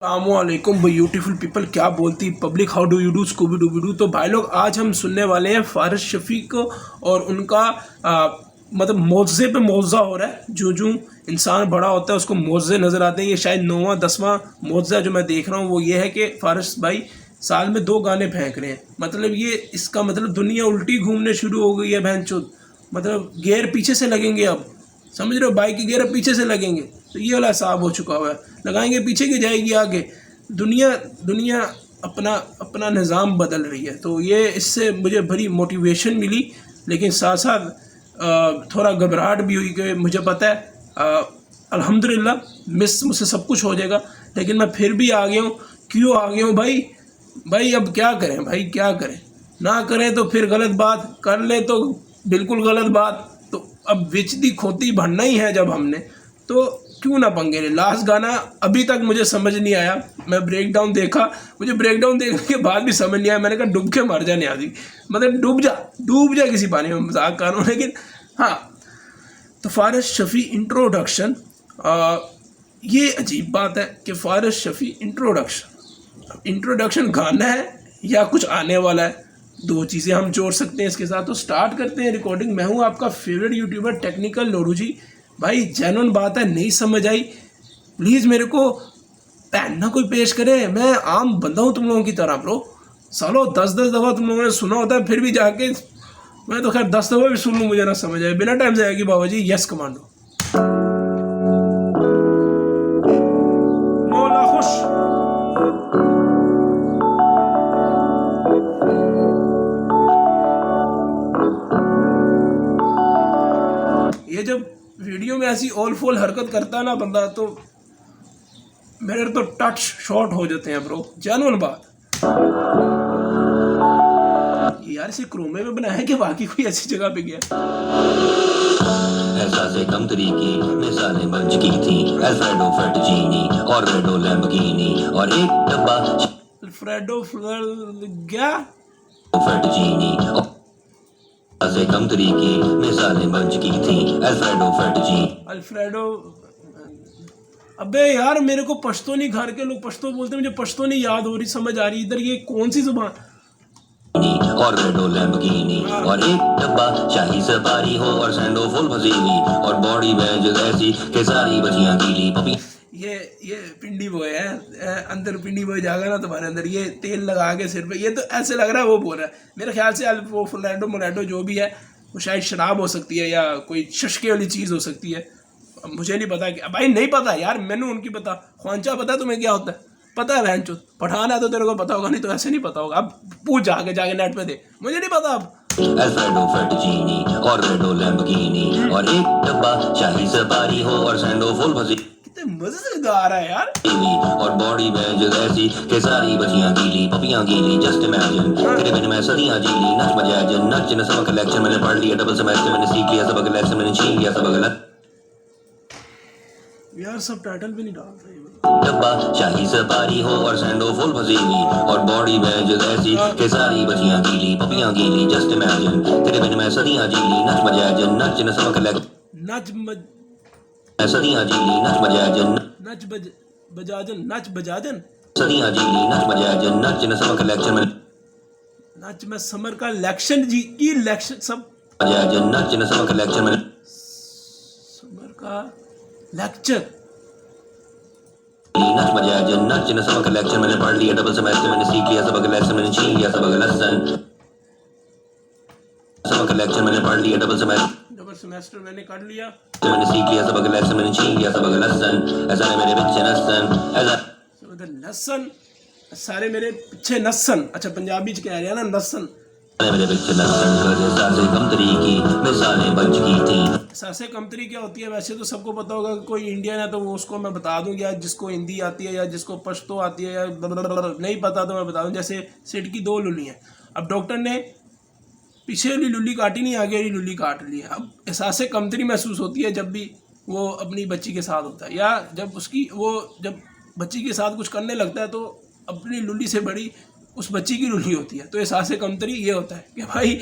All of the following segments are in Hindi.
अस्सलामुअलैकुम ब्यूटीफुल पीपल, क्या बोलती public, how do you do, Scooby डूबी डू। तो भाई लोग, आज हम सुनने वाले हैं फारिस शफीक और उनका मतलब मुआवजे पे मुआवजा हो रहा है। जो जो इंसान बड़ा होता है उसको मुआवजे नज़र आते हैं। ये शायद 9वां 10वां मुआवजा जो मैं देख रहा हूँ वो ये है कि फारिस भाई साल में 2 गाने फेंक रहे हैं। मतलब ये इसका मतलब दुनिया उल्टी घूमने शुरू हो गई है बहनचोद। मतलब गियर पीछे से लगेंगे, अब समझ रहे हो, बाइक की गियर पीछे से लगेंगे। तो ये वाला हिसाब हो चुका हुआ है, लगाएंगे पीछे की जाएगी आगे। दुनिया दुनिया अपना अपना निज़ाम बदल रही है। तो ये इससे मुझे बड़ी मोटिवेशन मिली, लेकिन साथ साथ थोड़ा घबराहट भी हुई कि मुझे पता है अल्हम्दुलिल्लाह मुझसे सब कुछ हो जाएगा, लेकिन मैं फिर भी आ गया हूँ। क्यों आ गया हूँ भाई अब क्या करें भाई, क्या करें। ना करें तो फिर गलत बात, कर ले तो बिल्कुल गलत बात। तो अब विच दी खोती भरना ही है जब हमने, तो क्यों ना पंगे ले। लास्ट गाना अभी तक मुझे समझ नहीं आया। मैं ब्रेक डाउन देखा, मुझे ब्रेक डाउन देखने के बाद भी समझ नहीं आया। मैंने कहा डूब के मर जाने आदि, मतलब डूब जा किसी पानी में, मजाक कर रहा हूँ। लेकिन हाँ, तो फारिस शफ़ी इंट्रोडक्शन, ये अजीब बात है कि फारिस शफ़ी इंट्रोडक्शन गाना है या कुछ आने वाला है। दो चीज़ें हम जोड़ सकते हैं इसके साथ। तो स्टार्ट करते हैं रिकॉर्डिंग। मैं हूँ आपका फेवरेट यूट्यूबर टेक्निकल लोडू जी। भाई जेन्युइन बात है, नहीं समझ आई प्लीज़ मेरे को पहनना कोई पेश करे। मैं आम बंदा हूँ तुम लोगों की तरह ब्रो। सालों 10-10 दफ़ा तुम लोगों ने सुना होता है, फिर भी जाके मैं तो खैर 10 दफ़ा भी सुन लूँ, मुझे ना समझ आए, बिना टाइम से आएगी बाबा जी। यस कमांडो मौला खुश। ये जब वीडियो में ऐसी ऑल फोल हरकत करता है ना बंदा, तो मेरे तो टच शॉट हो जाते हैं ब्रो, जेन्युइन बात। यार इसे क्रोमे में बनाया कि बाकी कोई ऐसी जगह पे गया। एहसासे कम तरीकी मिसालें बन चुकी थी, अल्फ्रेडो फेटजीनी और रेडो लैम्बोर्गिनी और एक डब्बा अल्फ्रेडो क्या फेटजीनी। एहसासे कम तरीकी मिसालें बन चुकी थी, अल्फ्रेडो फेटजीनी। अल्फ्रेडो। अबे यार, मेरे को पश्तूनी घर के लोग पश्तो बोलते हैं, मुझे पश्तो नहीं याद हो रही, समझ आ रही इधर ये कौन सी जुबान। और रेडो लैम्बोर्गिनी और एक डब्बा शाही सफारी हो और सैंडो फुल फजीली और बॉडी बैज ऐसी के सारी बजियां गीली पपी। ये पिंडी बॉय है, अंदर पिंडी बॉय जाएगा ना तुम्हारे अंदर, ये तेल लगा के सिर पे। ये तो ऐसे लग रहा है वो बोल रहा है। मेरे ख्याल से वो फ्लैडो मोलैडो जो भी है वो शायद शराब हो सकती है या कोई शशके वाली चीज़ हो सकती है। अब मुझे नहीं पता कि भाई, नहीं पता यार, मैंने उनकी पता। ख्वांचा पता है तुम्हें क्या होता है? पता है बहन चोद, पठान है तो तेरे को पता होगा, नहीं तो ऐसे नहीं पता होगा। अब पूछ जाके नेट पे दे, मुझे नहीं पता अब। अल्फ्रेडो फेटजीनी और रेडो लैम्बोर्गिनी और एक डब्बा शाही सफारी हो और सैंडो फुल फजीली कितने मजे से गा रहा है यार। और बॉडी बैज ऐसी के सारी बजियां गीली पपियां गीली। जस्ट इमेजिन तेरे बिन मैं सदियां जीली। नच मजाजन नच न सबक लेक्चर मैंने पढ़ लिया, डबल सेमेस्टर मैंने सीख लिया, सबक लेक्चर मैंने छीन लिया, सबक अलग यार सब टाइटल भी नहीं डाल रहे। डब्बा शाही सफारी हो और सैंडो फुल फजीली और बॉडी बैज ऐसी के सारी बजियां गीली पपियां गीली। जस्ट इमेजिन तेरे बिन मैं सदियां जीली। नच मजाजन नच न सबक लेक्चर नच मैं सदियां जीली। नच मजाजन नच बजाजन नच बजाजन सदियां जीली। नच मजाजन नच न सबक लेक्चर मैंने नच में समर का इलेक्शन जी की इलेक्शन सब मजाजन नच न सबक लेक्चर मैंने समर का लेक्चर। नच मजाजन नच न सबक लेक्चर मैंने पढ़ लिया, डबल सेमेस्टर मैंने सीख लिया, सबक लेक्चर मैंने छीन लिया, सबक लेसन सबक लेक्चर मैंने पढ़ लिया, डबल सेमेस्टर मैंने कर लिया, मैंने सीख लिया, सबक लेक्चर मैंने छीन लिया, सबक लेसन ऐसा मेरे पीछे नसन ऐसा नसन सारे मेरे पीछे नसन। अच्छा पंजाबी च कह रहे हैं ना, नसन मेरे पीछे नसन कर एहसासे कम तरीकी मिसालें बन चुकी थी। एहसासे कमतरी क्या होती है? वैसे तो सबको पता होगा कि कोई इंडियन है तो वो उसको मैं बता दूं, या जिसको हिंदी आती है या जिसको पश्तो आती है या नहीं पता तो मैं बता दूं। जैसे सिड की 2 लुली हैं, अब डॉक्टर ने पीछे वाली लुली काटी नहीं, आगे वाली लुली काट ली है। अब एहसासे कमतरी महसूस होती है जब भी वो अपनी बच्ची के साथ होता है, या जब बच्ची के साथ कुछ करने लगता है तो अपनी लुली से बड़ी उस बच्ची की लुली होती है। तो एहसासे कमतरी ये होता है कि भाई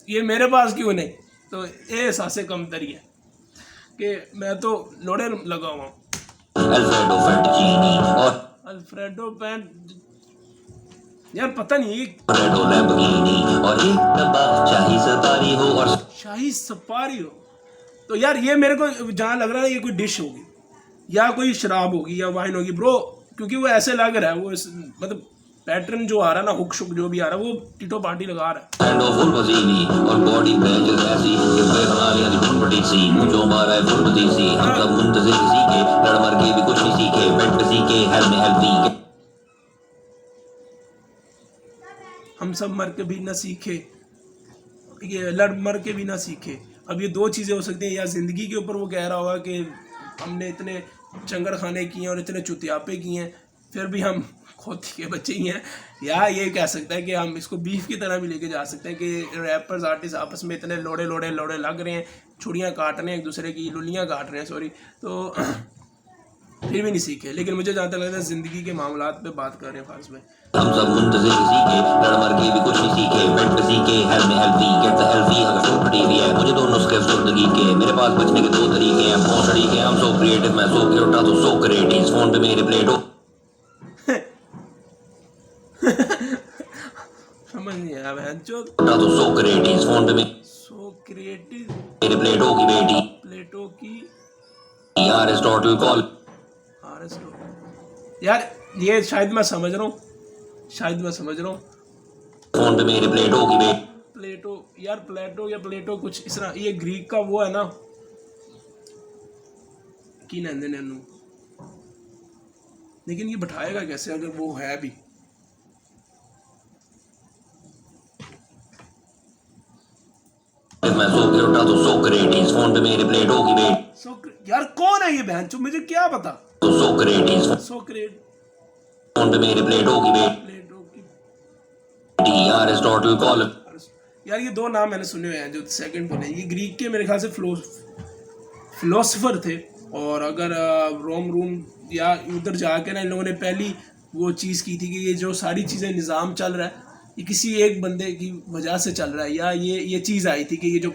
ये मेरे पास क्यों नहीं। तो ये एहसासे कमतरी है कि मैं तो लोड़े लगा हुआ हूँ। अल्फ्रेडो फेटचीनी और अल्फ्रेडो पैन, यार पता नहीं ये रेडो लैम्बोर्गिनी और एक डब्बा शाही सफारी हो और शाही सफारी हो। तो यार ये मेरे को जहाँ लग रहा है ये कोई डिश होगी या कोई शराब होगी या वाइन होगी ब्रो, क्योंकि वो ऐसे लग रहा है वो मतलब पैटर्न जो आ रहा है ना, हुक शुक जो भी आ रहा है वो टीटो पार्टी लगा रहा है। सैंडो फुल वजीनी और बॉडी बेंच ऐसी कि बना लिया दी फुल बड़ी सी मुझो मारा है फुल बड़ी सी हम सब मुंतजिर सीखे लड़ मर के भी कुछ नहीं सीखे बेट सीखे हेल में हेल्थी के हम सब मर के भी ना सीखे, ये लड़ मर के भी ना सीखे। अब ये दो चीज़ें हो सकती हैं, या ज़िंदगी के ऊपर वो कह रहा होगा कि हमने इतने चंगड़ खाने किए हैं और इतने चुतियापे किए हैं फिर भी हम खोती के बच्चे ही हैं, या ये कह सकता है कि हम इसको बीफ की तरह भी लेके जा सकते हैं कि रैपर्स आर्टिस्ट आपस में इतने लोड़े लग रहे हैं, छुड़ियाँ काट रहे हैं एक दूसरे की, लुलियाँ काट रहे हैं सॉरी, तो फिर भी नहीं सीखे। लेकिन मुझे जहाँ तक लगता है ज़िंदगी के मामलात पे बात कर रहे हैं फ़ार्स में। हम सब मुंतजिर सीखे लड़ मर के भी कुछ नहीं सीखे बेट सीखे हेल में हेल्थी गेट द हेल्थी अगर फुल पटी हुई है मुझे दो नुस्खे जिंदगी के मेरे पास बचने के दो तरीके हैं भोसड़ी के हम सो क्रिएटिव मैं सो क्यूटा तो सो क्रिएटिव फोन पे मेरे प्लेटो समझ नहीं आया बहन जो तो सो क्रिएटिव फोन पे सो क्रिएटिव मेरे प्लेटो की बेटी प्लेटो की अरिस्टोटल कॉल यार ये शायद मैं समझ रहा हूँ फोन पे मेरे प्लेटो की बेटी प्लेटो, यार प्लेटो या प्लेटो कुछ इस तरह, ये ग्रीक का वो है ना की नंदे नैनू, लेकिन ये बैठाएगा कैसे अगर वो है भी। मैं सो क्यूटा तो सो क्रिएटिव फोन पे मेरे प्लेटो की बेटी यार कौन है ये बहन चो, मुझे क्या पता। तो सो क्रिएटिव फोन पे मेरे प्लेटो की बेटी अरिस्टोटल कॉल। यार ये दो नाम मैंने सुने हुए हैं जो सेकंड बोले, ये ग्रीक के मेरे ख्याल से फिलोसफर थे, और अगर रोम रूम या उधर जाके ना इन लोगों ने पहली वो चीज़ की थी कि ये जो सारी चीज़ें निज़ाम चल रहा है ये किसी एक बंदे की वजह से चल रहा है, या ये चीज़ आई थी कि ये जो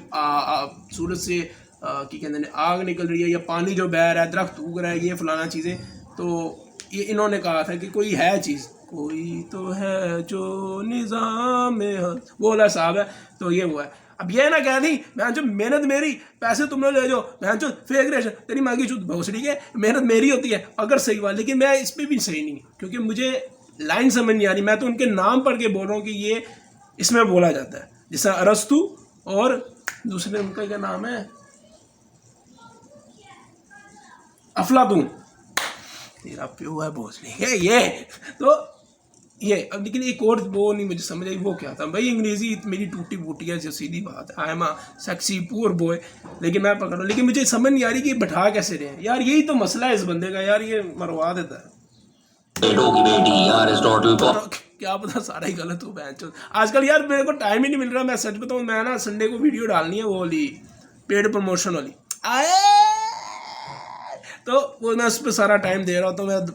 सूरज से क्या कहते हैं आग निकल रही है या पानी जो बह रहा है दरख्त उग रहा है ये फलाना चीज़ें, तो ये इन्होंने कहा था कि कोई है चीज़, कोई तो है जो निज़ाम में वो वाला साहब है, तो ये हुआ है। अब ये ना कह दी मैं जो मेहनत मेरी पैसे तुम लोग ले जाओ मैं जो फेक रेशन तेरी मांगी चुत भोसड़ी के, मेहनत मेरी होती है अगर सही हुआ, लेकिन मैं इस पर भी सही नहीं क्योंकि मुझे लाइन समझ नहीं आ रही। मैं तो उनके नाम पढ़ के बोल रहा हूँ कि ये इसमें बोला जाता है, जैसा अरस्तु और दूसरे उनका क्या नाम है अफलातून, तेरा प्यो है भोसड़ी है ये, तो ये अब लेकिन एक और वो नहीं मुझे समझ आई वो क्या था भाई। अंग्रेजी मेरी टूटी फूटी है जो सीधी बात है, I am a sexy poor boy, लेकिन मैं पकड़ रहा हूँ, लेकिन मुझे समझ नहीं आ रही कि बैठा कैसे रहे हैं यार, यही तो मसला है इस बंदे का यार, ये मरवा देता है। क्या पता सारा ही गलत हो बहन। आजकल यार मेरे को टाइम ही नहीं मिल रहा, मैं सच बताऊँ, मैं ना संडे को वीडियो डालनी है वो वाली पेड प्रमोशन वाली तो वो मैं उस पर सारा टाइम दे रहा हूँ, तो मैं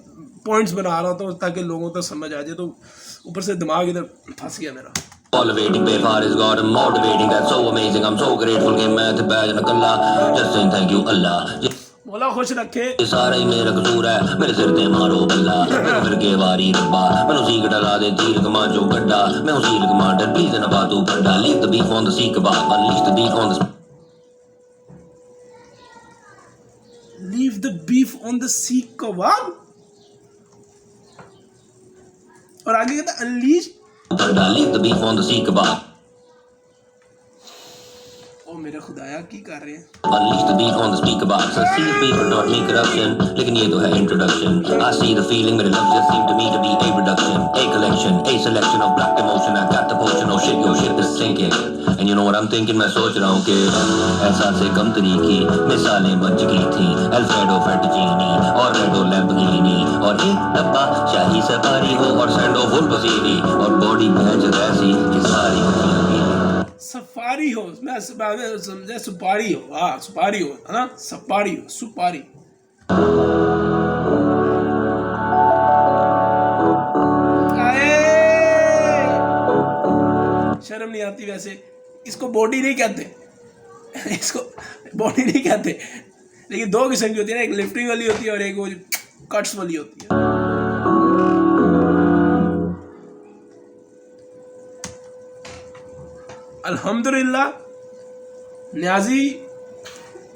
पॉइंट्स बना रहा हूँ ताकि लोगों तक समझ आ जाए, तो ऊपर से दिमाग इधर फंस गया मेरा। Motivating paper is God and motivating that's so amazing I'm so grateful कि मैं थे बैज न कल्ला just saying thank you Allah मौला खुश रखे। ये सारा ही मेरा कसूर है मेरे सिर ते मारो बल्ला मेरे फिर के वारी रब्बा मैं उसी का डला दे तीर कमा जो गड्ढा मैं उसी कमांडर प्लीज न बातू पड्डा leave the beef on the seek kebab unleash the beef on the leave the beef on the seek kebab और आगे कहता unleash leave the beef on the seek kebab ओ मेरे खुदाया की कर रहे हैं unleash the beef on the speaker box I see people don't make corruption लेकिन ये तो है introduction I see the feeling मेरे love just seem to me to be a reduction a collection a selection of black emotion I got the potion oh shit your shit is sinking and you know what I'm thinking मैं सोच रहा हूँ कि ऐसा से कम तरीकी मिसालें बन चुकी थी अल्फ्रेडो फेटचीनी और रेडो लैम्बोर्गिनी और एक डब्बा शाही सफारी हो और सैंडो फुल वजीनी और बॉडी भैंस ऐसी कि सारी सफारी हो, मैं समझा सुपारी हो, हाँ सुपारी हो है ना, सपारी हो सुपारी। शर्म नहीं आती वैसे, इसको बॉडी नहीं कहते इसको बॉडी नहीं कहते, लेकिन दो किस्म की होती है ना, एक लिफ्टिंग वाली होती है और एक वो कट्स वाली होती है। अल्हम्दुलिल्लाह न्याजी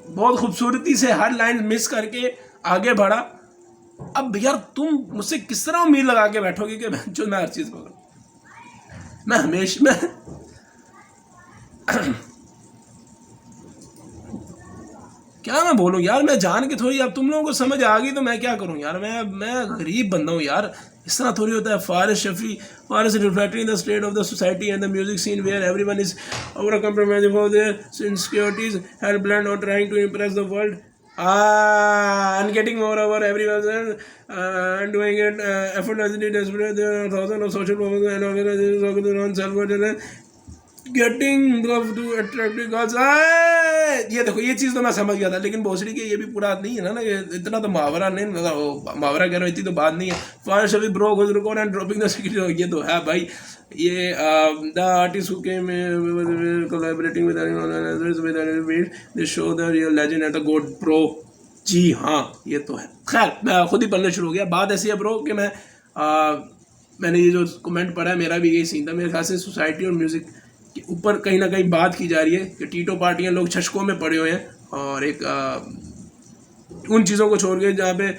बहुत खूबसूरती से हर लाइन मिस करके आगे बढ़ा। अब यार तुम मुझसे किस तरह उम्मीद लगा के बैठोगे कि जो मैं हर चीज़ पकड़ूं। मैं हमेशा क्या मैं बोलूं यार, मैं जान के थोड़ी, अब तुम लोगों को समझ आ गई तो मैं क्या करूं यार, मैं गरीब बंदा हूं यार, इस तरह थोड़ी होता है। Faris Shafi, Faris reflecting the state of the society and the music scene where everyone is over compromising for their insecurities help blend और trying to impress the world and getting more over everyone and doing it effortlessly desperate. There are thousands of social purposes and organizations working on self-worth getting love to attractive girls. ये देखो ये चीज़ तो मैं समझ गया था, लेकिन भोसड़ी के ये भी पूरा नहीं है ना, ये इतना तो मुहावरा नहीं, मतलब मुहावरा कह रहा हूँ, इतनी तो बात नहीं है। Faris Shafi bro goes record and dropping the security, ये तो है भाई। ये the artist who came collaborating with they show the real legend at the गोड प्रो। जी हाँ ये तो है। खैर मैं खुद ही पढ़ना शुरू हो गया। बात ऐसी है ब्रो कि मैंने ये जो कमेंट पढ़ा है, मेरा भी यही सीन था। मेरे ख्याल से सोसाइटी और म्यूज़िक के ऊपर कहीं ना कहीं बात की जा रही है कि टीटो पार्टियाँ लोग चस्कों में पड़े हुए हैं, और एक उन चीज़ों को छोड़ के जहाँ पे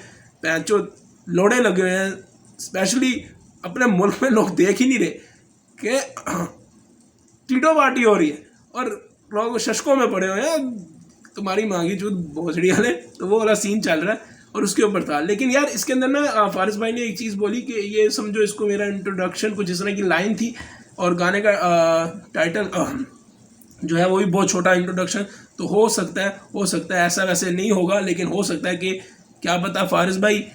पैंचो लोड़े लगे हुए हैं। स्पेशली अपने मुल्क में लोग देख ही नहीं रहे कि टीटो पार्टी हो रही है और लोग चस्कों में पड़े हुए हैं, तुम्हारी मांगी चूत भोसड़ी वाले, तो वो वाला सीन चल रहा है और उसके ऊपर था। लेकिन यार इसके अंदर ना फारिस भाई ने एक चीज़ बोली कि ये समझो इसको मेरा इंट्रोडक्शन कुछ इस तरह की लाइन थी, और गाने का टाइटल जो है वो भी बहुत छोटा इंट्रोडक्शन। तो हो सकता है ऐसा वैसे नहीं होगा, लेकिन हो सकता है कि क्या पता फारिस भाई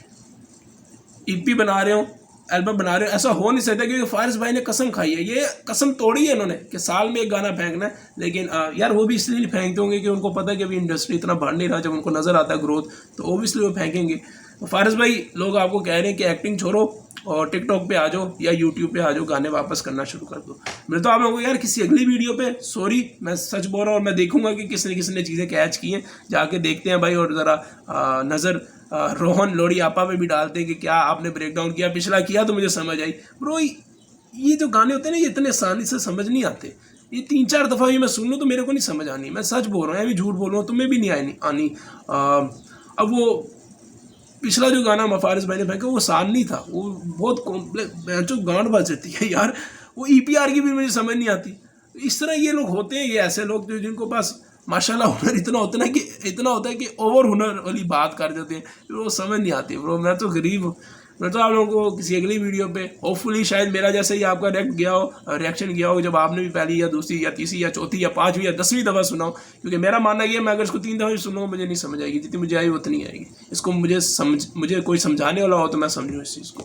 ईपी बना रहे हो, एल्बम बना रहे हो, ऐसा हो नहीं सकता, क्योंकि फारिस भाई ने कसम खाई है, ये कसम तोड़ी है इन्होंने कि साल में एक गाना फेंकना है। लेकिन यार वो भी इसलिए फेंकते होंगे कि उनको पता है कि अभी इंडस्ट्री इतना बढ़ नहीं रहा, जब उनको नज़र आता है ग्रोथ तो ओबियसली वो फेंकेंगे। तो फारिस भाई लोग आपको कह रहे हैं कि एक्टिंग छोड़ो और टिकटॉक पे आ जाओ या यूट्यूब पे आ जाओ, गाने वापस करना शुरू कर दो। मैं तो आप लोगों को यार किसी अगली वीडियो पे, सॉरी मैं सच बोल रहा हूँ, और मैं देखूंगा कि किसने चीज़ें कैच की हैं, जाके देखते हैं भाई। और ज़रा नज़र रोहन लोड़ी आपा पे भी डालते हैं कि क्या आपने ब्रेक डाउन किया, पिछला किया तो मुझे समझ आई। ब्रो ये जो गाने होते हैं ना, ये इतने आसानी से समझ नहीं आते। ये 3-4 दफ़ा भी मैं सुन लूँ तो मेरे को नहीं समझ आनी। मैं सच बोल रहा हूँ, अभी झूठ बोल रहा हूँ, तुम्हें भी नहीं आनी। अब वो पिछला जो गाना फारिस भाई ने फेंका वो आसान नहीं था, वो बहुत कॉम्प्लेक्स जो गांड बज जाती है यार, वो ईपीआर की भी मुझे समझ नहीं आती। इस तरह ये लोग होते हैं, ये ऐसे लोग जो जिनको पास माशाल्लाह हुनर इतना होता है कि ओवर हुनर वाली बात कर देते हैं, फिर वो समझ नहीं आती। ब्रो मैं तो गरीब हूँ। मैं तो आप लोगों को किसी अगली वीडियो पे होपफुली शायद मेरा जैसे ही आपका रिएक्शन गया हो, जब आपने भी पहली या दूसरी या तीसरी या चौथी या 5वीं या 10वीं दफ़ा सुना हो। क्योंकि मेरा मानना ये है, मैं अगर इसको 3 दफ़ा भी सुनूंगा मुझे नहीं समझ आएगी, जितनी मुझे आई उतनी आएगी। इसको मुझे कोई समझाने वाला हो तो मैं समझूँ इस चीज़ को।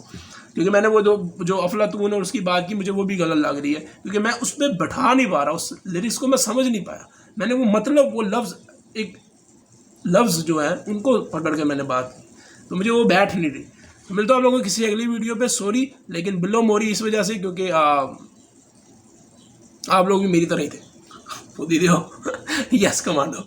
क्योंकि मैंने वो जो अफलातून और उसकी बात की, मुझे वो भी गलत लग रही है, क्योंकि मैं उस पर बैठा नहीं पा रहा, उस लिरिक्स को मैं समझ नहीं पाया। मैंने वो मतलब वो लफ्ज़ जो है उनको पकड़ के मैंने बात की, तो मुझे वो बैठ नहीं रही। तो मिलता हूँ आप लोगों को किसी अगली वीडियो पे। सॉरी, लेकिन बिलो मोरी इस वजह से क्योंकि आप लोग भी मेरी तरह ही थे। वो दीदी हो यस कमांडो।